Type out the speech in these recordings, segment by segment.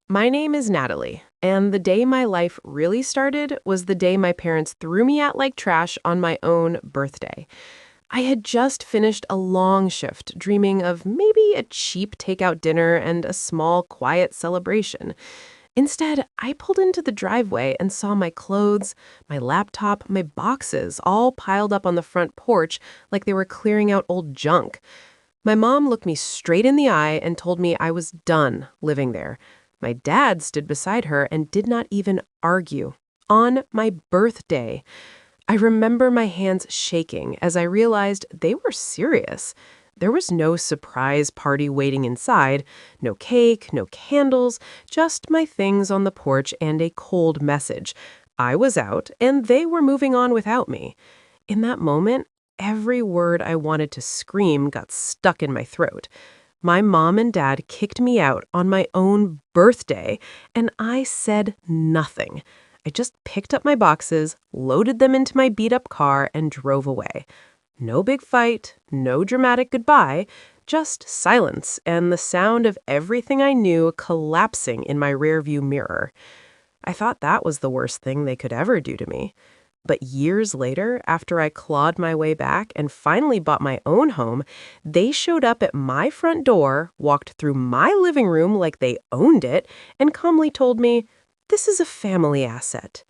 My name is Natalie, and the day my life really started was the day my parents threw me out like trash on my own birthday. I had just finished a long shift, dreaming of maybe a cheap takeout dinner and a small, quiet celebration. Instead, I pulled into the driveway and saw my clothes, my laptop, my boxes all piled up on the front porch like they were clearing out old junk. My mom looked me straight in the eye and told me I was done living there. My dad stood beside her and did not even argue. On my birthday, I remember my hands shaking as I realized they were serious. There was no surprise party waiting inside, no cake, no candles, just my things on the porch and a cold message. I was out, and they were moving on without me. In that moment, every word I wanted to scream got stuck in my throat. My mom and dad kicked me out on my own birthday, and I said nothing. I just picked up my boxes, loaded them into my beat-up car, and drove away. No big fight, no dramatic goodbye, just silence and the sound of everything I knew collapsing in my rearview mirror. I thought that was the worst thing they could ever do to me. But years later, after I clawed my way back and finally bought my own home, they showed up at my front door, walked through my living room like they owned it, and calmly told me, "This is a family asset."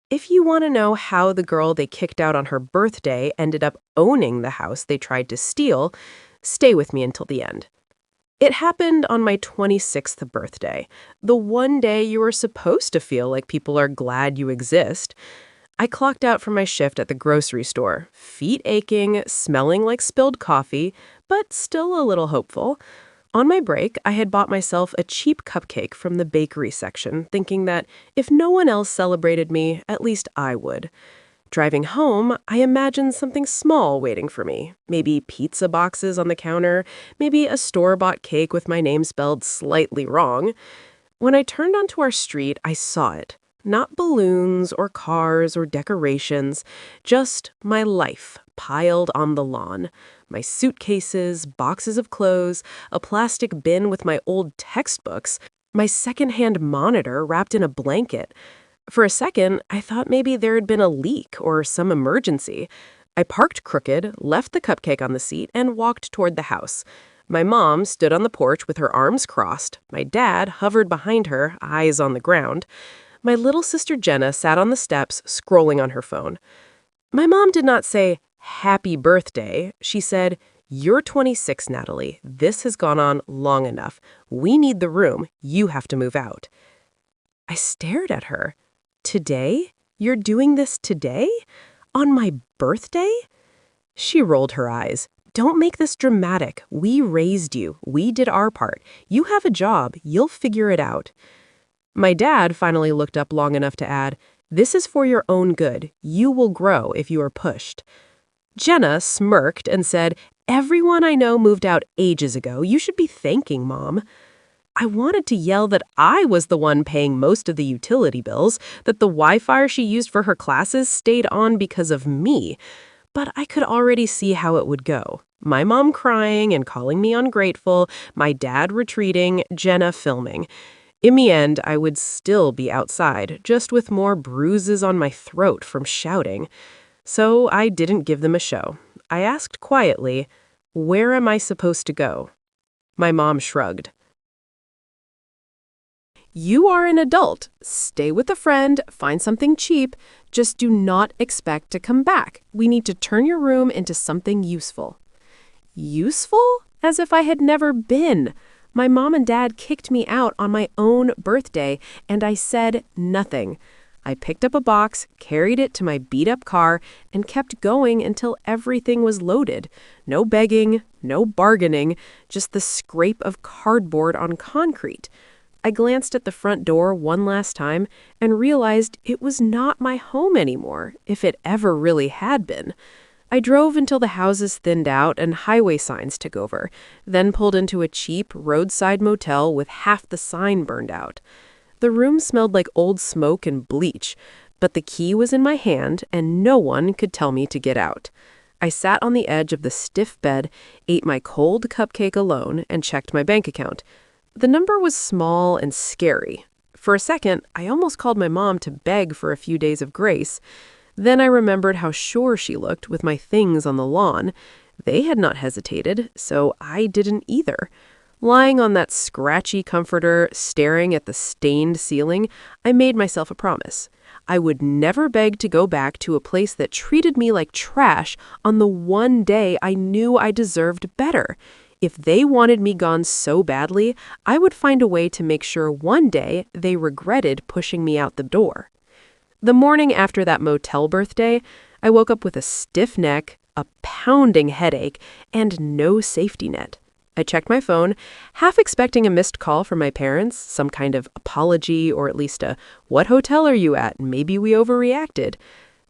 If you want to know how the girl they kicked out on her birthday ended up owning the house they tried to steal, stay with me until the end. It happened on my 26th birthday, the one day you are supposed to feel like people are glad you exist. I clocked out from my shift at the grocery store, feet aching, smelling like spilled coffee, but still a little hopeful. On my break, I had bought myself a cheap cupcake from the bakery section, thinking that if no one else celebrated me, at least I would. Driving home, I imagined something small waiting for me. Maybe pizza boxes on the counter, maybe a store-bought cake with my name spelled slightly wrong. When I turned onto our street, I saw it. Not balloons or cars or decorations, just my life piled on the lawn. My suitcases, boxes of clothes, a plastic bin with my old textbooks, my secondhand monitor wrapped in a blanket. For a second, I thought maybe there had been a leak or some emergency. I parked crooked, left the cupcake on the seat, and walked toward the house. My mom stood on the porch with her arms crossed. My dad hovered behind her, eyes on the ground. My little sister Jenna sat on the steps, scrolling on her phone. My mom did not say, "Happy birthday." She said, "You're 26, Natalie. This has gone on long enough. We need the room. You have to move out." I stared at her. "Today? You're doing this today? On my birthday?" She rolled her eyes. "Don't make this dramatic. We raised you. We did our part. You have a job. You'll figure it out." My dad finally looked up long enough to add, "This is for your own good. You will grow if you are pushed." Jenna smirked and said, "Everyone I know moved out ages ago. You should be thanking Mom." I wanted to yell that I was the one paying most of the utility bills, that the Wi-Fi she used for her classes stayed on because of me. But I could already see how it would go. My mom crying and calling me ungrateful, my dad retreating, Jenna filming. In the end, I would still be outside, just with more bruises on my throat from shouting. So I didn't give them a show. I asked quietly, "Where am I supposed to go?" My mom shrugged. "You are an adult. Stay with a friend, find something cheap. Just do not expect to come back. We need to turn your room into something useful." Useful? As if I had never been. My mom and dad kicked me out on my own birthday, and I said nothing. I picked up a box, carried it to my beat-up car, and kept going until everything was loaded. No begging, no bargaining, just the scrape of cardboard on concrete. I glanced at the front door one last time and realized it was not my home anymore, if it ever really had been. I drove until the houses thinned out and highway signs took over, then pulled into a cheap roadside motel with half the sign burned out. The room smelled like old smoke and bleach, but the key was in my hand and no one could tell me to get out. I sat on the edge of the stiff bed, ate my cold cupcake alone, and checked my bank account. The number was small and scary. For a second, I almost called my mom to beg for a few days of grace. Then I remembered how sure she looked with my things on the lawn. They had not hesitated, so I didn't either. Lying on that scratchy comforter, staring at the stained ceiling, I made myself a promise. I would never beg to go back to a place that treated me like trash on the one day I knew I deserved better. If they wanted me gone so badly, I would find a way to make sure one day they regretted pushing me out the door. The morning after that motel birthday, I woke up with a stiff neck, a pounding headache, and no safety net. I checked my phone, half expecting a missed call from my parents, some kind of apology, or at least a, "What hotel are you at? Maybe we overreacted."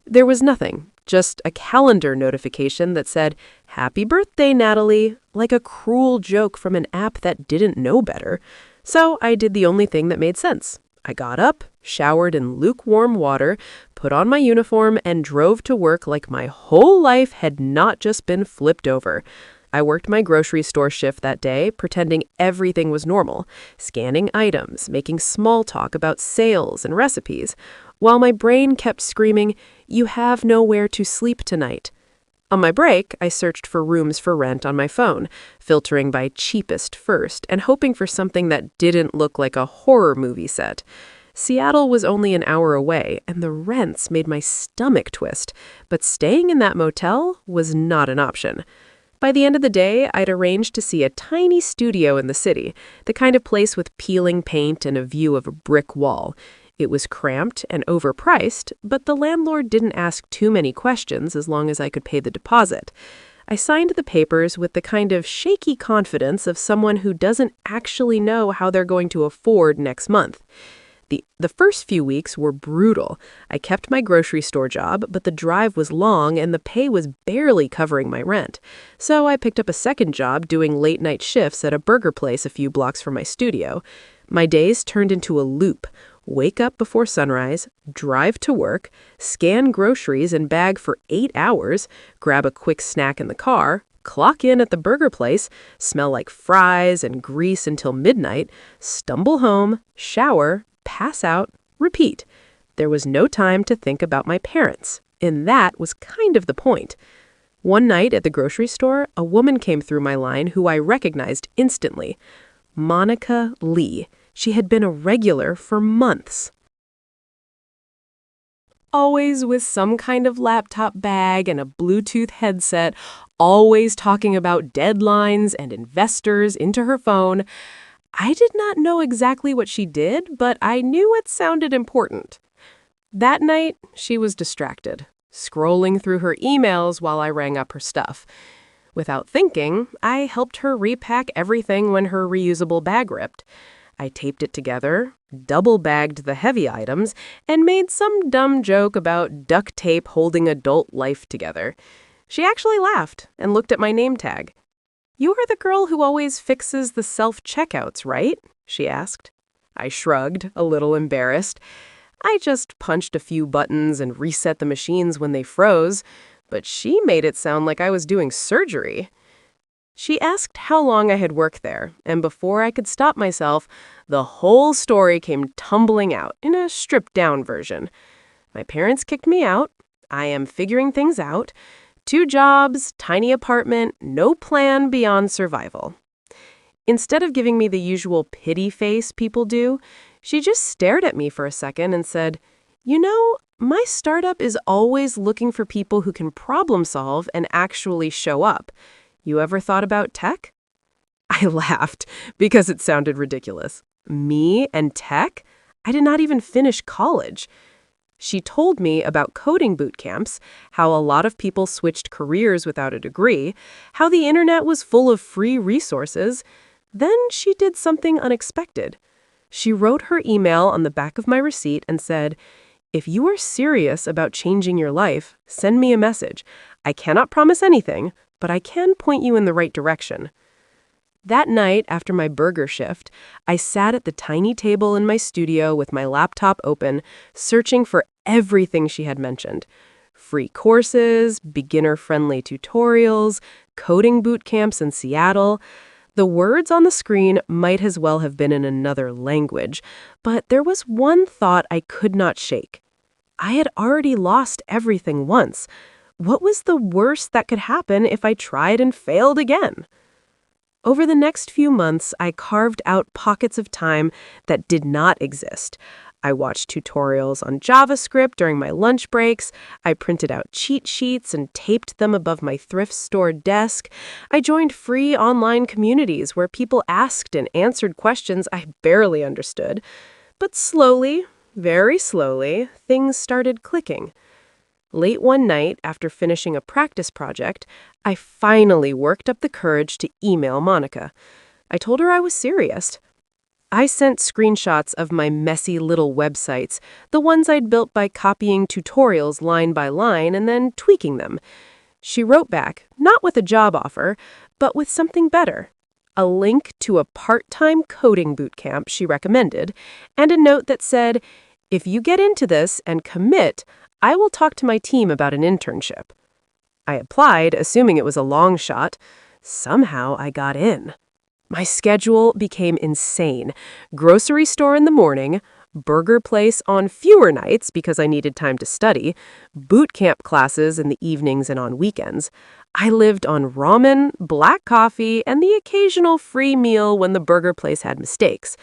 There was nothing, just a calendar notification that said, "Happy birthday, Natalie," like a cruel joke from an app that didn't know better. So I did the only thing that made sense. I got up, showered in lukewarm water, put on my uniform, and drove to work like my whole life had not just been flipped over. I worked my grocery store shift that day, pretending everything was normal, scanning items, making small talk about sales and recipes, while my brain kept screaming, "You have nowhere to sleep tonight." On my break, I searched for rooms for rent on my phone, filtering by cheapest first and hoping for something that didn't look like a horror movie set. Seattle was only an hour away, and the rents made my stomach twist, but staying in that motel was not an option. By the end of the day, I'd arranged to see a tiny studio in the city, the kind of place with peeling paint and a view of a brick wall. It was cramped and overpriced, but the landlord didn't ask too many questions as long as I could pay the deposit. I signed the papers with the kind of shaky confidence of someone who doesn't actually know how they're going to afford next month. The first few weeks were brutal. I kept my grocery store job, but the drive was long and the pay was barely covering my rent. So I picked up a second job doing late-night shifts at a burger place a few blocks from my studio. My days turned into a loop. Wake up before sunrise, drive to work, scan groceries and bag for 8 hours, grab a quick snack in the car, clock in at the burger place, smell like fries and grease until midnight, stumble home, shower, pass out, repeat. There was no time to think about my parents, and that was kind of the point. One night at the grocery store, a woman came through my line who I recognized instantly. Monica Lee. She had been a regular for months. Always with some kind of laptop bag and a Bluetooth headset, always talking about deadlines and investors into her phone. I did not know exactly what she did, but I knew it sounded important. That night, she was distracted, scrolling through her emails while I rang up her stuff. Without thinking, I helped her repack everything when her reusable bag ripped. I taped it together, double-bagged the heavy items, and made some dumb joke about duct tape holding adult life together. She actually laughed and looked at my name tag. "You are the girl who always fixes the self-checkouts, right?" she asked. I shrugged, a little embarrassed. I just punched a few buttons and reset the machines when they froze, but she made it sound like I was doing surgery. She asked how long I had worked there, and before I could stop myself, the whole story came tumbling out in a stripped-down version. My parents kicked me out. I am figuring things out. 2 jobs, tiny apartment, no plan beyond survival. Instead of giving me the usual pity face people do, she just stared at me for a second and said, "You know, my startup is always looking for people who can problem solve and actually show up. You ever thought about tech?" I laughed because it sounded ridiculous. Me and tech? I did not even finish college. She told me about coding boot camps, how a lot of people switched careers without a degree, how the internet was full of free resources. Then she did something unexpected. She wrote her email on the back of my receipt and said, "If you are serious about changing your life, send me a message. I cannot promise anything, but I can point you in the right direction." That night, after my burger shift, I sat at the tiny table in my studio with my laptop open, searching for everything she had mentioned. Free courses, beginner-friendly tutorials, coding boot camps in Seattle. The words on the screen might as well have been in another language, but there was one thought I could not shake. I had already lost everything once. What was the worst that could happen if I tried and failed again? Over the next few months, I carved out pockets of time that did not exist. I watched tutorials on JavaScript during my lunch breaks. I printed out cheat sheets and taped them above my thrift store desk. I joined free online communities where people asked and answered questions I barely understood. But slowly, very slowly, things started clicking. Late one night, after finishing a practice project, I finally worked up the courage to email Monica. I told her I was serious. I sent screenshots of my messy little websites, the ones I'd built by copying tutorials line by line and then tweaking them. She wrote back, not with a job offer, but with something better. A link to a part-time coding bootcamp she recommended, and a note that said, "If you get into this and commit, I will talk to my team about an internship." I applied, assuming it was a long shot. Somehow I got in. My schedule became insane. Grocery store in the morning, burger place on fewer nights because I needed time to study, boot camp classes in the evenings and on weekends. I lived on ramen, black coffee, and the occasional free meal when the burger place had mistakes.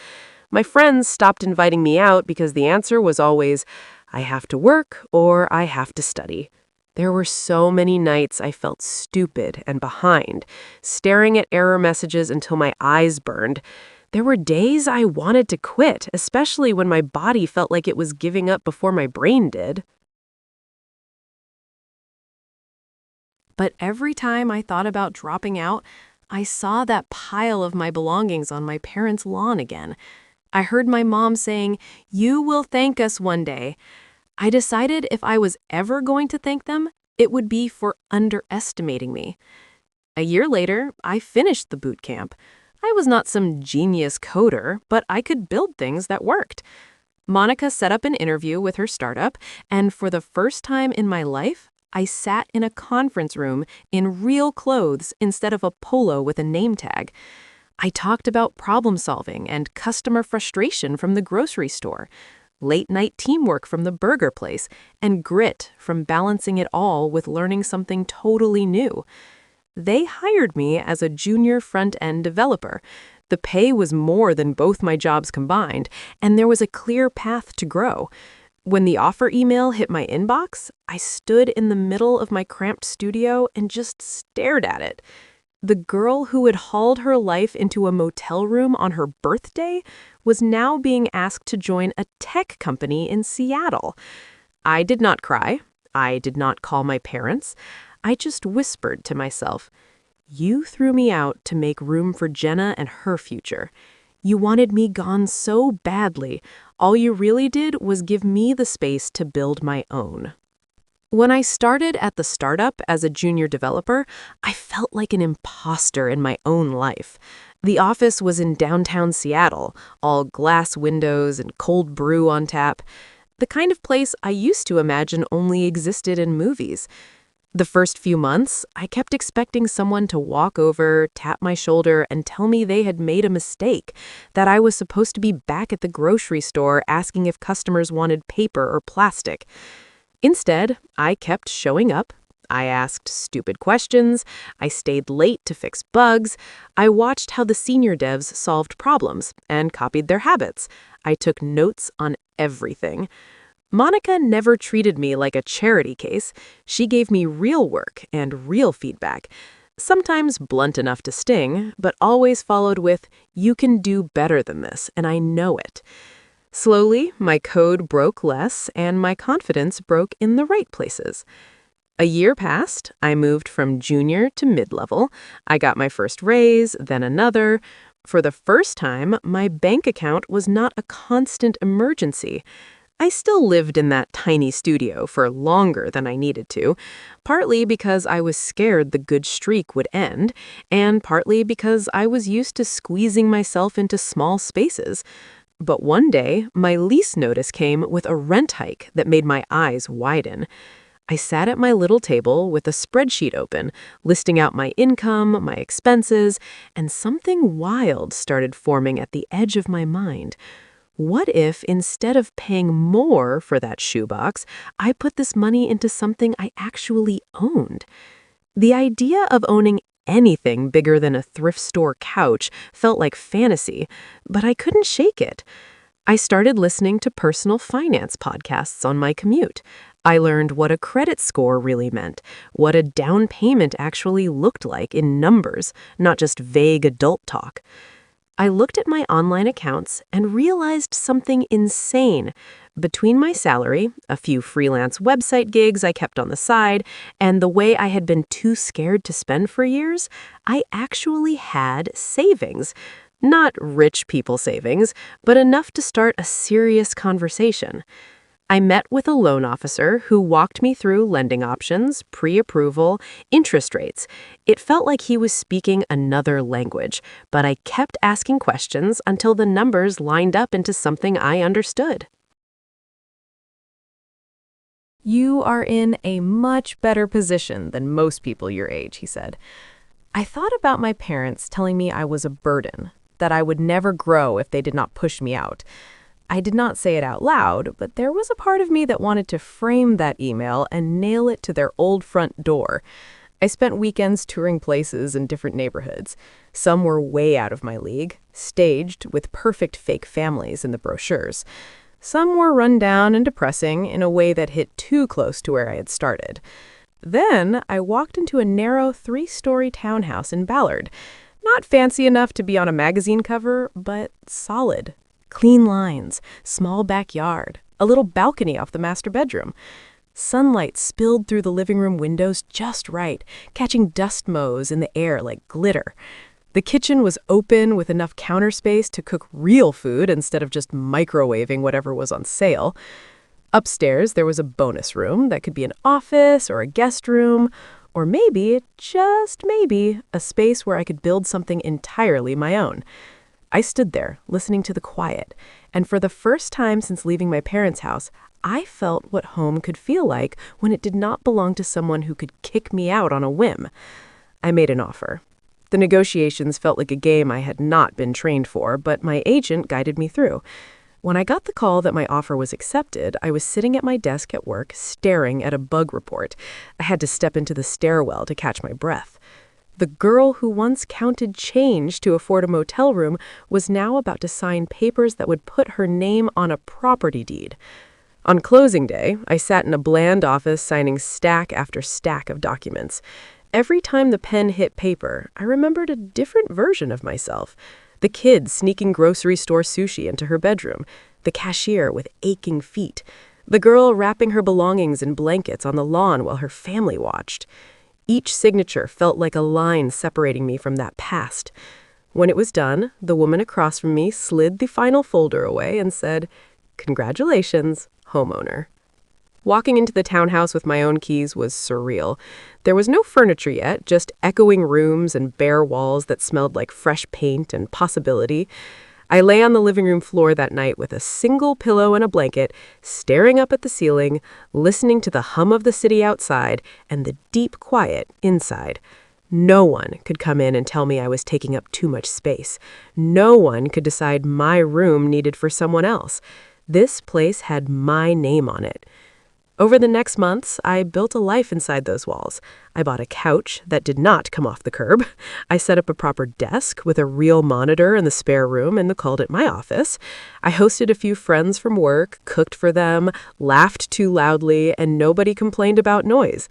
My friends stopped inviting me out because the answer was always, "I have to work" or "I have to study." There were so many nights I felt stupid and behind, staring at error messages until my eyes burned. There were days I wanted to quit, especially when my body felt like it was giving up before my brain did. But every time I thought about dropping out, I saw that pile of my belongings on my parents' lawn again. I heard my mom saying, "You will thank us one day." I decided if I was ever going to thank them, it would be for underestimating me. A year later, I finished the boot camp. I was not some genius coder, but I could build things that worked. Monica set up an interview with her startup, and for the first time in my life, I sat in a conference room in real clothes instead of a polo with a name tag. I talked about problem solving and customer frustration from the grocery store, late-night teamwork from the burger place, and grit from balancing it all with learning something totally new. They hired me as a junior front-end developer. The pay was more than both my jobs combined, and there was a clear path to grow. When the offer email hit my inbox, I stood in the middle of my cramped studio and just stared at it. The girl who had hauled her life into a motel room on her birthday was now being asked to join a tech company in Seattle. I did not cry. I did not call my parents. I just whispered to myself, "You threw me out to make room for Jenna and her future. You wanted me gone so badly. All you really did was give me the space to build my own." When I started at the startup as a junior developer, I felt like an imposter in my own life. The office was in downtown Seattle, all glass windows and cold brew on tap, the kind of place I used to imagine only existed in movies. The first few months, I kept expecting someone to walk over, tap my shoulder, and tell me they had made a mistake, that I was supposed to be back at the grocery store asking if customers wanted paper or plastic. Instead, I kept showing up. I asked stupid questions. I stayed late to fix bugs. I watched how the senior devs solved problems and copied their habits. I took notes on everything. Monica never treated me like a charity case. She gave me real work and real feedback, sometimes blunt enough to sting, but always followed with, "You can do better than this, and I know it." Slowly, my code broke less, and my confidence broke in the right places. A year passed. I moved from junior to mid-level. I got my first raise, then another. For the first time, my bank account was not a constant emergency. I still lived in that tiny studio for longer than I needed to, partly because I was scared the good streak would end, and partly because I was used to squeezing myself into small spaces. But one day, my lease notice came with a rent hike that made my eyes widen. I sat at my little table with a spreadsheet open, listing out my income, my expenses, and something wild started forming at the edge of my mind. What if, instead of paying more for that shoebox, I put this money into something I actually owned? The idea of owning anything bigger than a thrift store couch felt like fantasy, but I couldn't shake it. I started listening to personal finance podcasts on my commute. I learned what a credit score really meant, what a down payment actually looked like in numbers, not just vague adult talk. I looked at my online accounts and realized something insane. Between my salary, a few freelance website gigs I kept on the side, and the way I had been too scared to spend for years, I actually had savings. Not rich people savings, but enough to start a serious conversation. I met with a loan officer who walked me through lending options, pre-approval, interest rates. It felt like he was speaking another language, but I kept asking questions until the numbers lined up into something I understood. You are in a much better position than most people your age, he said. I thought about my parents telling me I was a burden, that I would never grow if they did not push me out. I did not say it out loud, but there was a part of me that wanted to frame that email and nail it to their old front door. I spent weekends touring places in different neighborhoods. Some were way out of my league, staged with perfect fake families in the brochures. Some were run down and depressing in a way that hit too close to where I had started. Then I walked into a narrow 3-story townhouse in Ballard. Not fancy enough to be on a magazine cover, but solid. Clean lines, small backyard, a little balcony off the master bedroom. Sunlight spilled through the living room windows just right, catching dust motes in the air like glitter. The kitchen was open with enough counter space to cook real food instead of just microwaving whatever was on sale. Upstairs, there was a bonus room that could be an office or a guest room, or maybe, just maybe, a space where I could build something entirely my own. I stood there, listening to the quiet, and for the first time since leaving my parents' house, I felt what home could feel like when it did not belong to someone who could kick me out on a whim. I made an offer. The negotiations felt like a game I had not been trained for, but my agent guided me through. When I got the call that my offer was accepted, I was sitting at my desk at work, staring at a bug report. I had to step into the stairwell to catch my breath. The girl who once counted change to afford a motel room was now about to sign papers that would put her name on a property deed. On closing day, I sat in a bland office signing stack after stack of documents. Every time the pen hit paper, I remembered a different version of myself. The kid sneaking grocery store sushi into her bedroom, the cashier with aching feet, the girl wrapping her belongings in blankets on the lawn while her family watched. Each signature felt like a line separating me from that past. When it was done, the woman across from me slid the final folder away and said, "Congratulations, homeowner." Walking into the townhouse with my own keys was surreal. There was no furniture yet, just echoing rooms and bare walls that smelled like fresh paint and possibility. I lay on the living room floor that night with a single pillow and a blanket, staring up at the ceiling, listening to the hum of the city outside and the deep quiet inside. No one could come in and tell me I was taking up too much space. No one could decide my room needed for someone else. This place had my name on it. Over the next months, I built a life inside those walls. I bought a couch that did not come off the curb. I set up a proper desk with a real monitor in the spare room and called it my office. I hosted a few friends from work, cooked for them, laughed too loudly, and nobody complained about noise.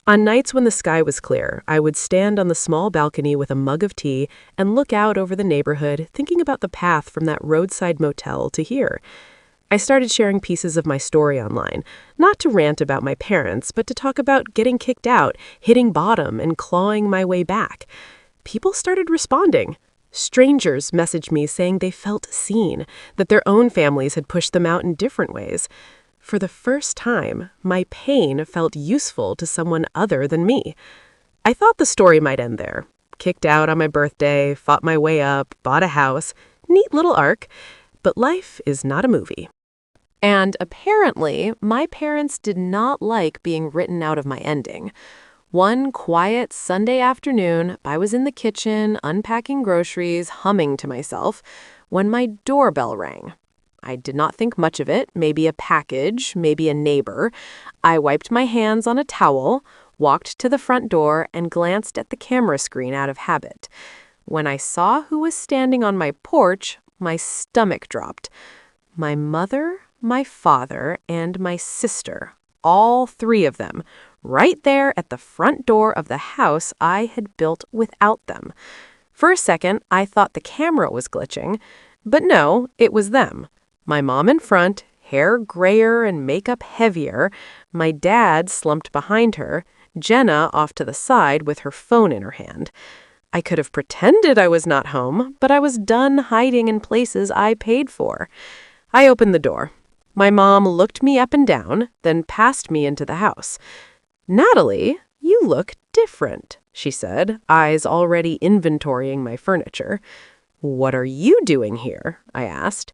On nights when the sky was clear, I would stand on the small balcony with a mug of tea and look out over the neighborhood, thinking about the path from that roadside motel to here. I started sharing pieces of my story online, not to rant about my parents, but to talk about getting kicked out, hitting bottom, and clawing my way back. People started responding. Strangers messaged me saying they felt seen, that their own families had pushed them out in different ways. For the first time, my pain felt useful to someone other than me. I thought the story might end there. Kicked out on my birthday, fought my way up, bought a house. Neat little arc. But life is not a movie. And apparently, my parents did not like being written out of my ending. One quiet Sunday afternoon, I was in the kitchen, unpacking groceries, humming to myself, when my doorbell rang. I did not think much of it, maybe a package, maybe a neighbor. I wiped my hands on a towel, walked to the front door, and glanced at the camera screen out of habit. When I saw who was standing on my porch, my stomach dropped. My mother, my father, and my sister, all three of them, right there at the front door of the house I had built without them. For a second, I thought the camera was glitching, but no, it was them. My mom in front, hair grayer and makeup heavier, my dad slumped behind her, Jenna off to the side with her phone in her hand. I could have pretended I was not home, but I was done hiding in places I paid for. I opened the door. My mom looked me up and down, then passed me into the house. "Natalie, you look different," she said, eyes already inventorying my furniture. "What are you doing here?" I asked.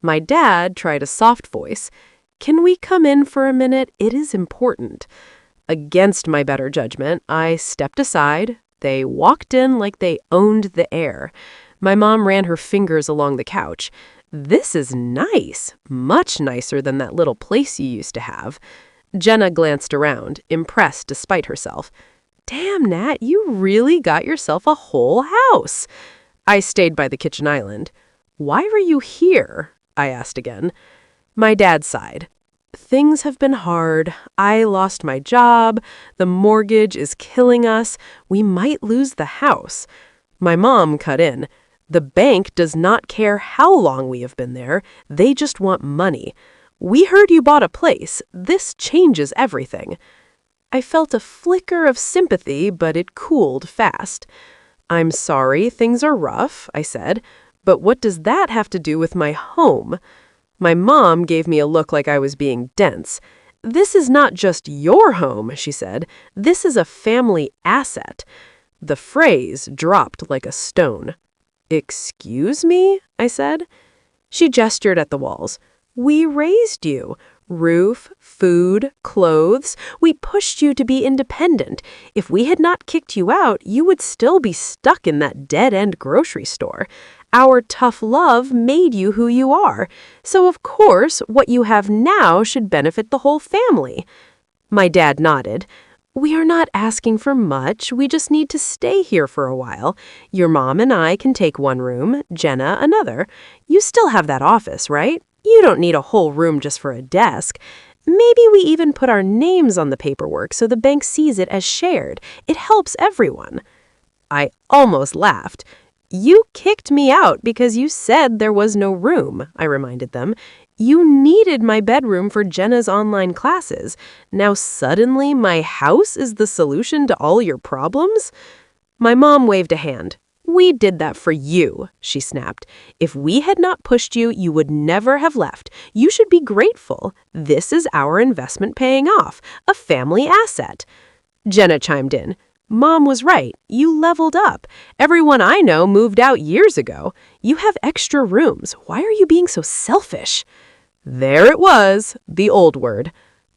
My dad tried a soft voice. "Can we come in for a minute? It is important." Against my better judgment, I stepped aside. They walked in like they owned the air. My mom ran her fingers along the couch. "This is nice, much nicer than that little place you used to have." Jenna glanced around, impressed despite herself. "Damn, Nat, you really got yourself a whole house." I stayed by the kitchen island. "Why were you here?" I asked again. My dad sighed. "Things have been hard. I lost my job. The mortgage is killing us. We might lose the house." My mom cut in. "The bank does not care how long we have been there. They just want money. We heard you bought a place. This changes everything." I felt a flicker of sympathy, but it cooled fast. "I'm sorry things are rough," I said, "but what does that have to do with my home?" My mom gave me a look like I was being dense. "This is not just your home," she said. "This is a family asset." The phrase dropped like a stone. "Excuse me?" I said. She gestured at the walls. "We raised you. Roof, food, clothes. We pushed you to be independent. If we had not kicked you out, you would still be stuck in that dead-end grocery store. Our tough love made you who you are. So, of course, what you have now should benefit the whole family." My dad nodded. "We are not asking for much. We just need to stay here for a while. Your mom and I can take one room, Jenna another. You still have that office, right? You don't need a whole room just for a desk. Maybe we even put our names on the paperwork so the bank sees it as shared. It helps everyone." I almost laughed. "You kicked me out because you said there was no room," I reminded them. "You needed my bedroom for Jenna's online classes. Now suddenly my house is the solution to all your problems?" My mom waved a hand. "We did that for you," she snapped. "If we had not pushed you, you would never have left. You should be grateful. This is our investment paying off, a family asset." Jenna chimed in. "Mom was right. You leveled up. Everyone I know moved out years ago. You have extra rooms. Why are you being so selfish?" There it was, the old word.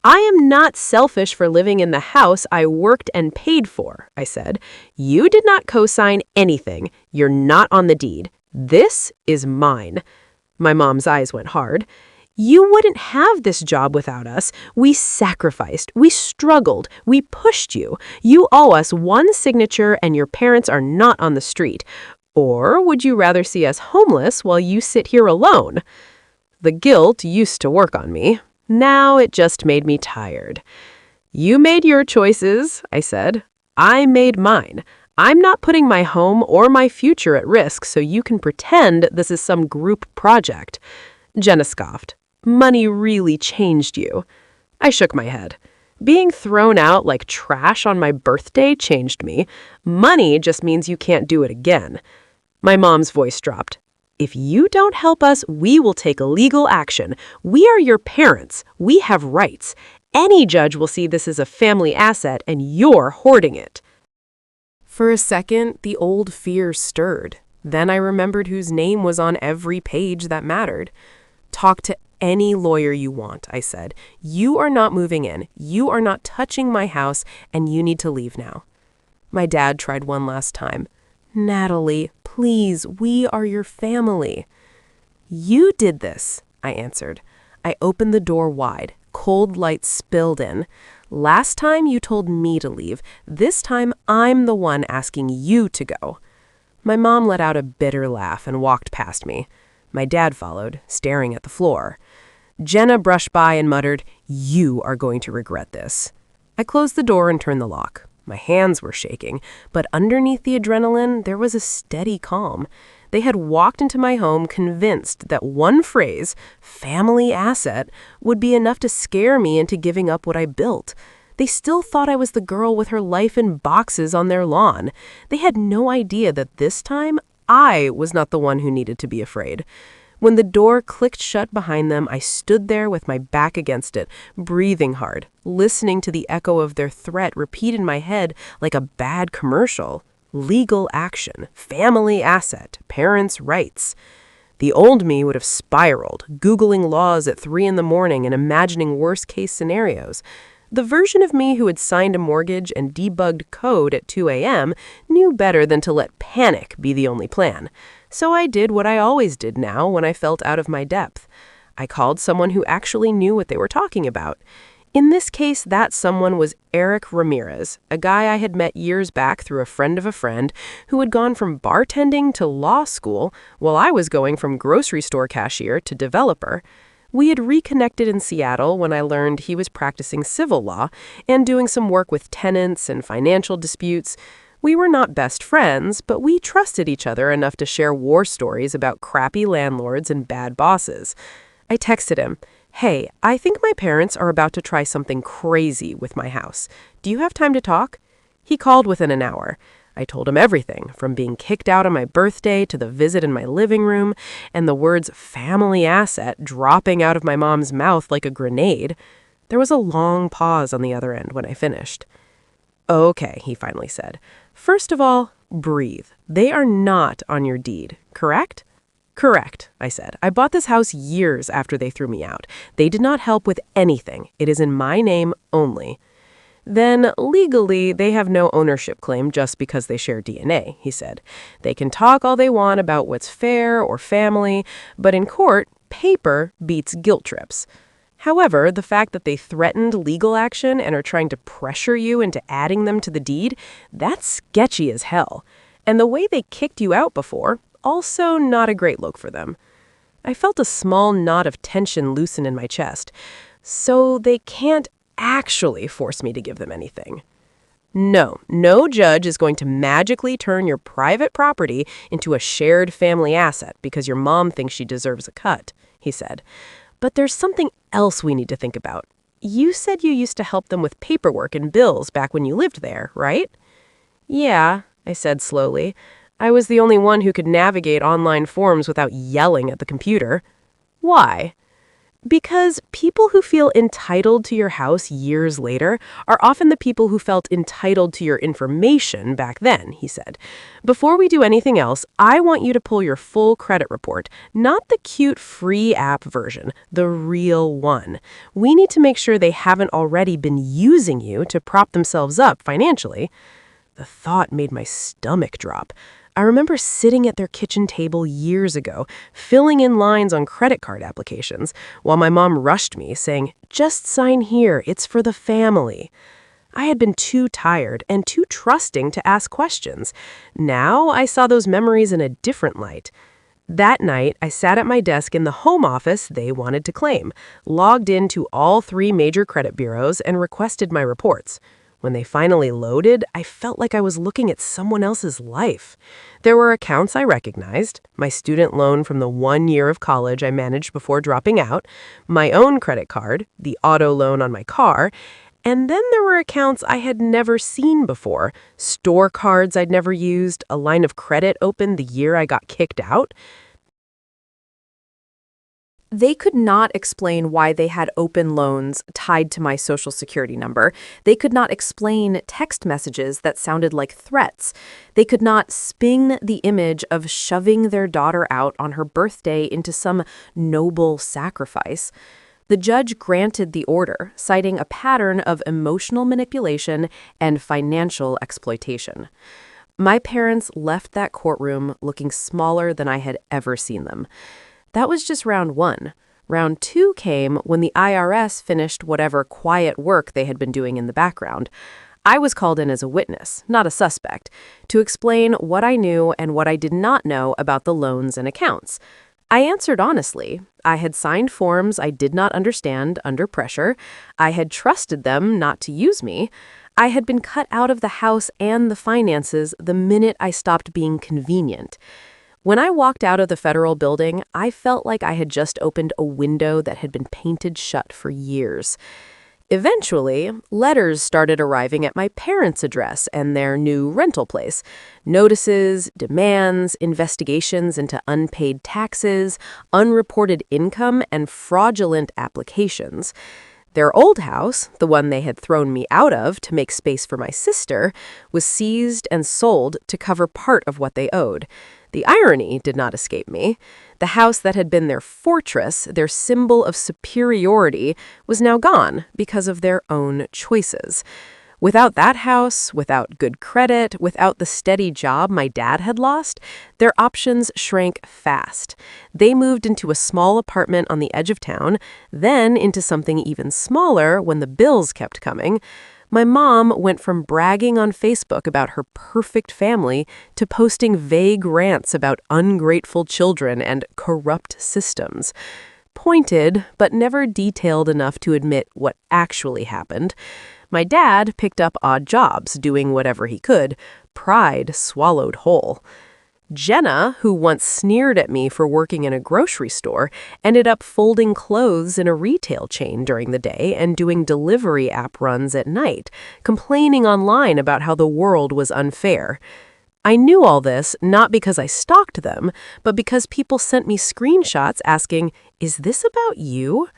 "I am not selfish for living in the house I worked and paid for," I said. "You did not co-sign anything. You're not on the deed. This is mine." My mom's eyes went hard. "You wouldn't have this job without us. We sacrificed. We struggled. We pushed you. You owe us one signature and your parents are not on the street. Or would you rather see us homeless while you sit here alone?" The guilt used to work on me. Now it just made me tired. "You made your choices," I said. "I made mine. I'm not putting my home or my future at risk so you can pretend this is some group project." Jenna scoffed. "Money really changed you." I shook my head. Being thrown out like trash on my birthday changed me. Money just means you can't do it again. My mom's voice dropped. "If you don't help us, we will take legal action. We are your parents. We have rights. Any judge will see this as a family asset and you're hoarding it." For a second, the old fear stirred. Then I remembered whose name was on every page that mattered. "Talk to any lawyer you want, I said. You are not moving in. You are not touching my house, and you need to leave now. My dad tried one last time. Natalie, please, we are your family. You did this, I answered. I opened the door wide. Cold light spilled in. Last time you told me to leave. This time I'm the one asking you to go. My mom let out a bitter laugh and walked past me. My dad followed, staring at the floor. Jenna brushed by and muttered, "You are going to regret this." I closed the door and turned the lock. My hands were shaking, but underneath the adrenaline, there was a steady calm. They had walked into my home convinced that one phrase, family asset, would be enough to scare me into giving up what I built. They still thought I was the girl with her life in boxes on their lawn. They had no idea that this time, I was not the one who needed to be afraid. When the door clicked shut behind them, I stood there with my back against it, breathing hard, listening to the echo of their threat repeat in my head like a bad commercial. Legal action, family asset, parents' rights. The old me would have spiraled, Googling laws at 3 in the morning and imagining worst-case scenarios. The version of me who had signed a mortgage and debugged code at 2 a.m. knew better than to let panic be the only plan. So I did what I always did now when I felt out of my depth. I called someone who actually knew what they were talking about. In this case, that someone was Eric Ramirez, a guy I had met years back through a friend of a friend who had gone from bartending to law school while I was going from grocery store cashier to developer. We had reconnected in Seattle when I learned he was practicing civil law and doing some work with tenants and financial disputes. We were not best friends, but we trusted each other enough to share war stories about crappy landlords and bad bosses. I texted him, "Hey, I think my parents are about to try something crazy with my house. Do you have time to talk?" He called within an hour. I told him everything, from being kicked out on my birthday to the visit in my living room, and the words family asset dropping out of my mom's mouth like a grenade. There was a long pause on the other end when I finished. "Okay," he finally said. "First of all, breathe. They are not on your deed, correct?" "Correct," I said. "I bought this house years after they threw me out. They did not help with anything. It is in my name only." "Then, legally, they have no ownership claim just because they share DNA," he said. "They can talk all they want about what's fair or family, but in court, paper beats guilt trips. However, the fact that they threatened legal action and are trying to pressure you into adding them to the deed, that's sketchy as hell. And the way they kicked you out before, also not a great look for them." I felt a small knot of tension loosen in my chest. So they can't actually force me to give them anything. No judge is going to magically turn your private property into a shared family asset because your mom thinks she deserves a cut, he said. But there's something else we need to think about. You said you used to help them with paperwork and bills back when you lived there, right? "Yeah," I said slowly. "I was the only one who could navigate online forms without yelling at the computer." "Why?" "Because people who feel entitled to your house years later are often the people who felt entitled to your information back then," he said. "Before we do anything else, I want you to pull your full credit report, not the cute free app version, the real one. We need to make sure they haven't already been using you to prop themselves up financially." The thought made my stomach drop. I remember sitting at their kitchen table years ago, filling in lines on credit card applications, while my mom rushed me, saying, "Just sign here, it's for the family." I had been too tired and too trusting to ask questions. Now I saw those memories in a different light. That night, I sat at my desk in the home office they wanted to claim, logged into all 3 major credit bureaus, and requested my reports. When they finally loaded, I felt like I was looking at someone else's life. There were accounts I recognized, my student loan from the 1 year of college I managed before dropping out, my own credit card, the auto loan on my car, and then there were accounts I had never seen before, store cards I'd never used, a line of credit opened the year I got kicked out. They could not explain why they had open loans tied to my social security number. They could not explain text messages that sounded like threats. They could not spin the image of shoving their daughter out on her birthday into some noble sacrifice. The judge granted the order, citing a pattern of emotional manipulation and financial exploitation. My parents left that courtroom looking smaller than I had ever seen them. That was just round one. Round two came when the IRS finished whatever quiet work they had been doing in the background. I was called in as a witness, not a suspect, to explain what I knew and what I did not know about the loans and accounts. I answered honestly. I had signed forms I did not understand under pressure. I had trusted them not to use me. I had been cut out of the house and the finances the minute I stopped being convenient. When I walked out of the federal building, I felt like I had just opened a window that had been painted shut for years. Eventually, letters started arriving at my parents' address and their new rental place. Notices, demands, investigations into unpaid taxes, unreported income, and fraudulent applications. Their old house, the one they had thrown me out of to make space for my sister, was seized and sold to cover part of what they owed. The irony did not escape me. The house that had been their fortress, their symbol of superiority, was now gone because of their own choices. Without that house, without good credit, without the steady job my dad had lost, their options shrank fast. They moved into a small apartment on the edge of town, then into something even smaller when the bills kept coming. My mom went from bragging on Facebook about her perfect family to posting vague rants about ungrateful children and corrupt systems. Pointed, but never detailed enough to admit what actually happened. My dad picked up odd jobs, doing whatever he could. Pride swallowed whole. Jenna, who once sneered at me for working in a grocery store, ended up folding clothes in a retail chain during the day and doing delivery app runs at night, complaining online about how the world was unfair. I knew all this not because I stalked them, but because people sent me screenshots asking, "Is this about you?"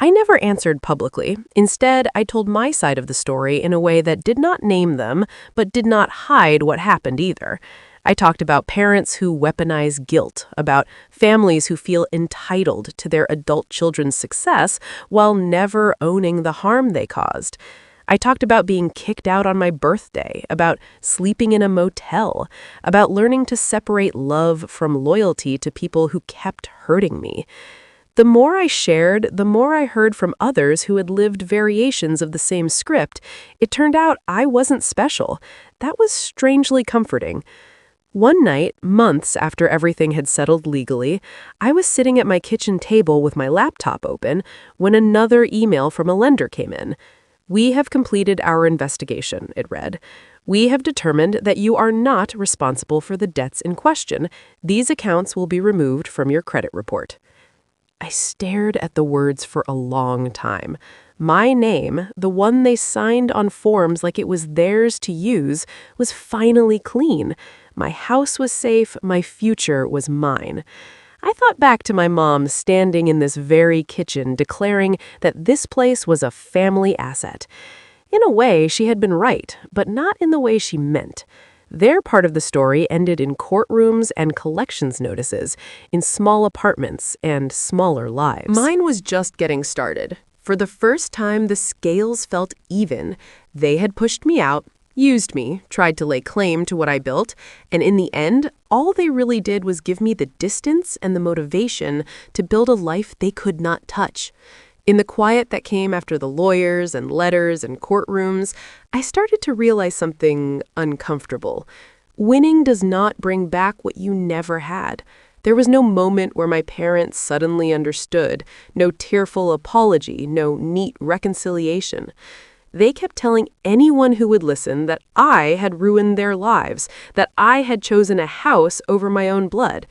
I never answered publicly. Instead, I told my side of the story in a way that did not name them, but did not hide what happened either. I talked about parents who weaponize guilt, about families who feel entitled to their adult children's success while never owning the harm they caused. I talked about being kicked out on my birthday, about sleeping in a motel, about learning to separate love from loyalty to people who kept hurting me. The more I shared, the more I heard from others who had lived variations of the same script. It turned out I wasn't special. That was strangely comforting. One night, months after everything had settled legally, I was sitting at my kitchen table with my laptop open when another email from a lender came in. "We have completed our investigation," it read. "We have determined that you are not responsible for the debts in question. These accounts will be removed from your credit report." I stared at the words for a long time. My name, the one they signed on forms like it was theirs to use, was finally clean. My house was safe, my future was mine. I thought back to my mom standing in this very kitchen declaring that this place was a family asset. In a way, she had been right, but not in the way she meant. Their part of the story ended in courtrooms and collections notices, in small apartments and smaller lives. Mine was just getting started. For the first time, the scales felt even. They had pushed me out, used me, tried to lay claim to what I built, and in the end, all they really did was give me the distance and the motivation to build a life they could not touch. In the quiet that came after the lawyers and letters and courtrooms, I started to realize something uncomfortable. Winning does not bring back what you never had. There was no moment where my parents suddenly understood, no tearful apology, no neat reconciliation. They kept telling anyone who would listen that I had ruined their lives, that I had chosen a house over my own blood.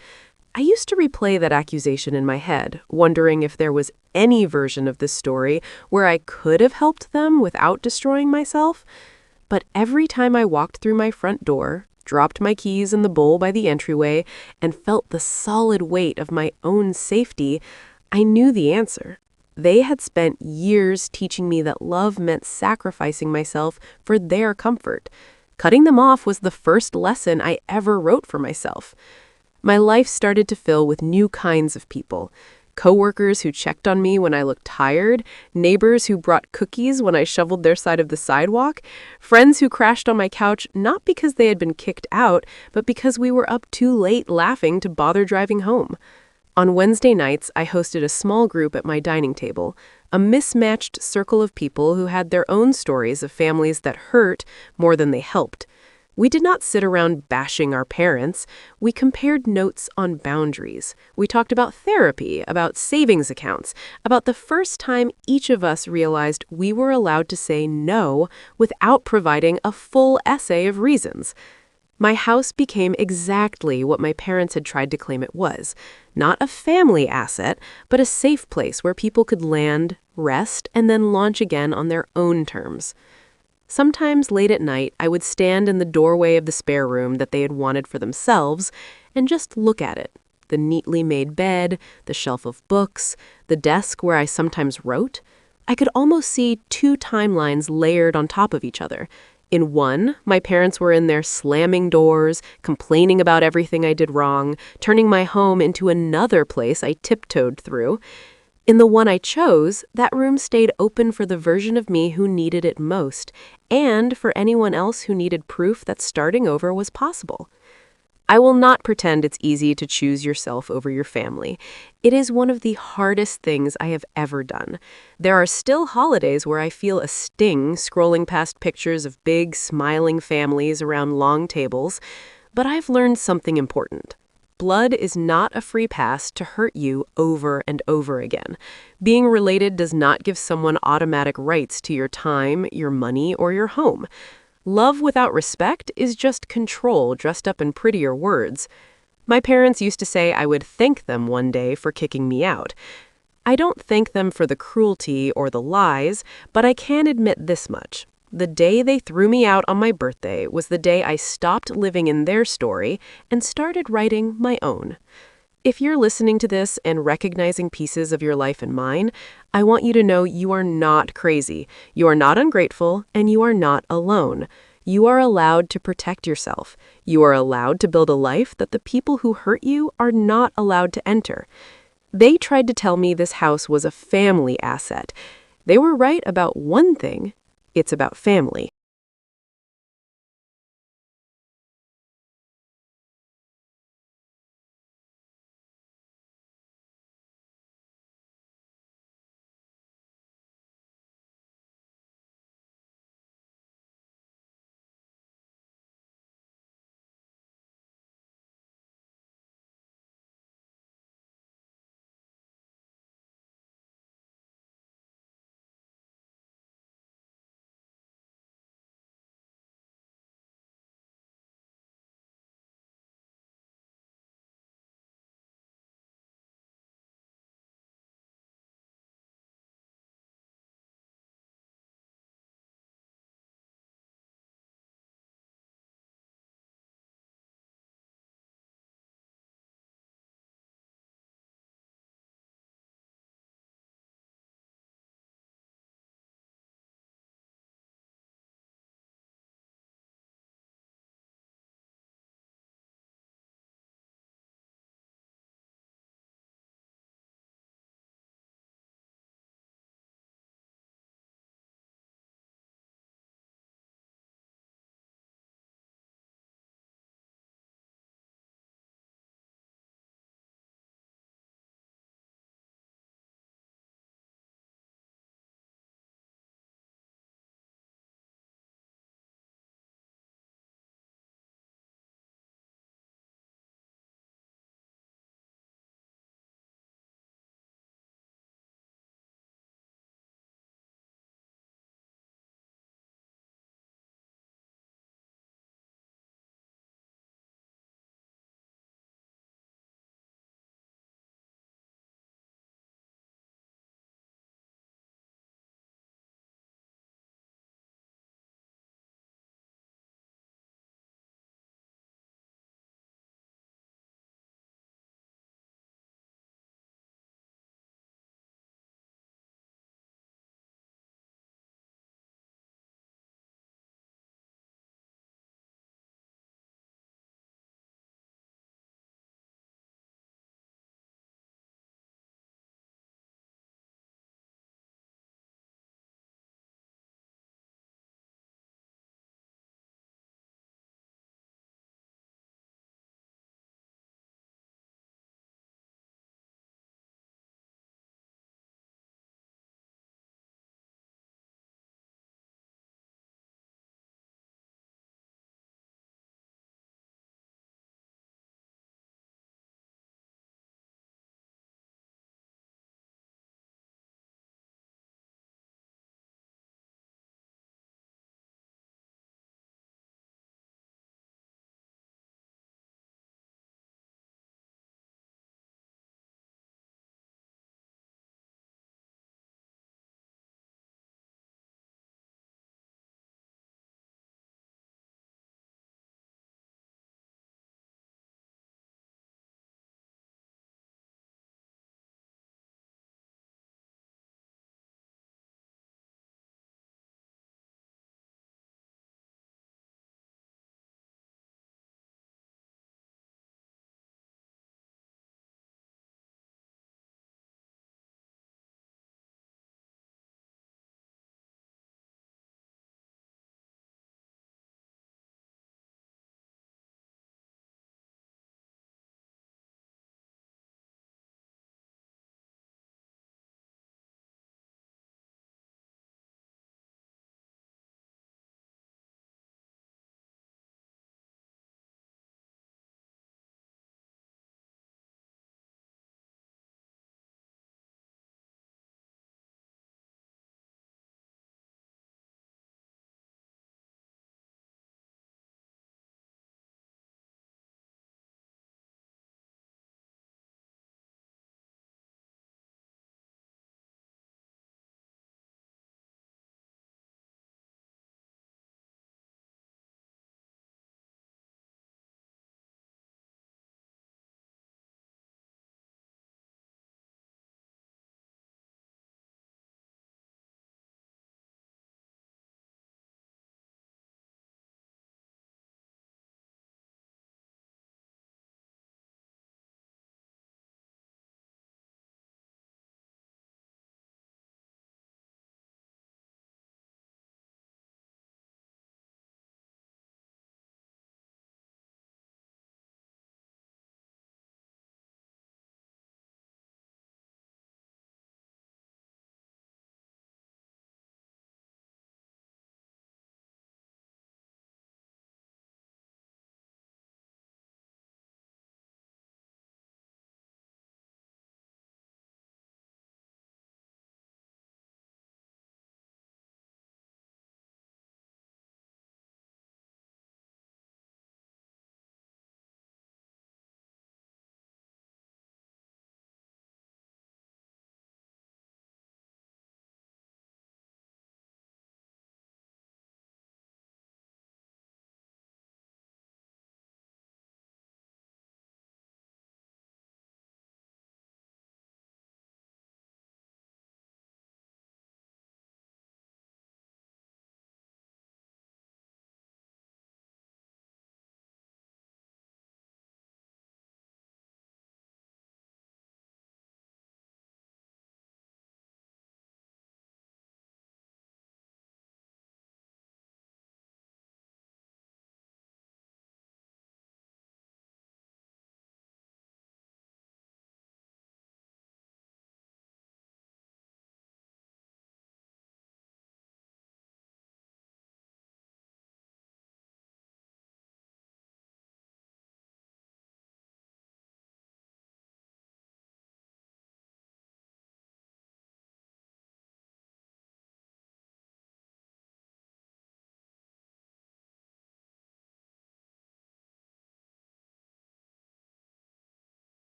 I used to replay that accusation in my head, wondering if there was any version of this story where I could have helped them without destroying myself. But every time I walked through my front door, dropped my keys in the bowl by the entryway, and felt the solid weight of my own safety, I knew the answer. They had spent years teaching me that love meant sacrificing myself for their comfort. Cutting them off was the first lesson I ever wrote for myself. My life started to fill with new kinds of people. Coworkers who checked on me when I looked tired, neighbors who brought cookies when I shoveled their side of the sidewalk, friends who crashed on my couch not because they had been kicked out, but because we were up too late laughing to bother driving home. On Wednesday nights, I hosted a small group at my dining table, a mismatched circle of people who had their own stories of families that hurt more than they helped. We did not sit around bashing our parents. We compared notes on boundaries. We talked about therapy, about savings accounts, about the first time each of us realized we were allowed to say no without providing a full essay of reasons. My house became exactly what my parents had tried to claim it was. Not a family asset, but a safe place where people could land, rest, and then launch again on their own terms. Sometimes late at night, I would stand in the doorway of the spare room that they had wanted for themselves and just look at it. The neatly made bed, the shelf of books, the desk where I sometimes wrote. I could almost see two timelines layered on top of each other. In one, my parents were in there slamming doors, complaining about everything I did wrong, turning my home into another place I tiptoed through. In the one I chose, that room stayed open for the version of me who needed it most, and for anyone else who needed proof that starting over was possible. I will not pretend it's easy to choose yourself over your family. It is one of the hardest things I have ever done. There are still holidays where I feel a sting scrolling past pictures of big, smiling families around long tables, but I've learned something important. Blood is not a free pass to hurt you over and over again. Being related does not give someone automatic rights to your time, your money, or your home. Love without respect is just control dressed up in prettier words. My parents used to say I would thank them one day for kicking me out. I don't thank them for the cruelty or the lies, but I can admit this much. The day they threw me out on my birthday was the day I stopped living in their story and started writing my own. If you're listening to this and recognizing pieces of your life in mine, I want you to know you are not crazy, you are not ungrateful, and you are not alone. You are allowed to protect yourself. You are allowed to build a life that the people who hurt you are not allowed to enter. They tried to tell me this house was a family asset. They were right about one thing. It's about family.